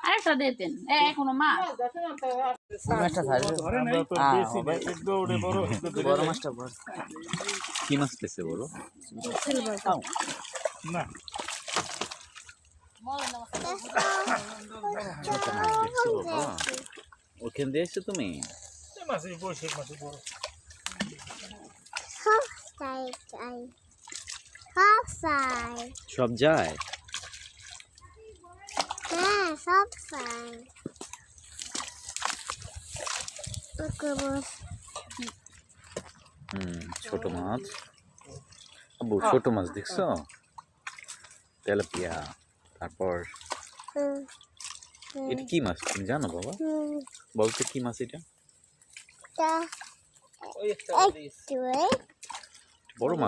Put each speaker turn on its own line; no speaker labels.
আরেকটা দিতেন এখনো মাছ
বড় মাছটা কি মাছ পেয়েছে বলো না ওখান দিয়ে এসছো তুমি সব যায়
হ্যাঁ সব চাই
ছোট মাছ আব্বু ছোট মাছ দেখছো তেলাপিয়া তারপর এটা কি মাছ তুমি জানো বাবা বলতে কি মাছ এটা বড় মাছ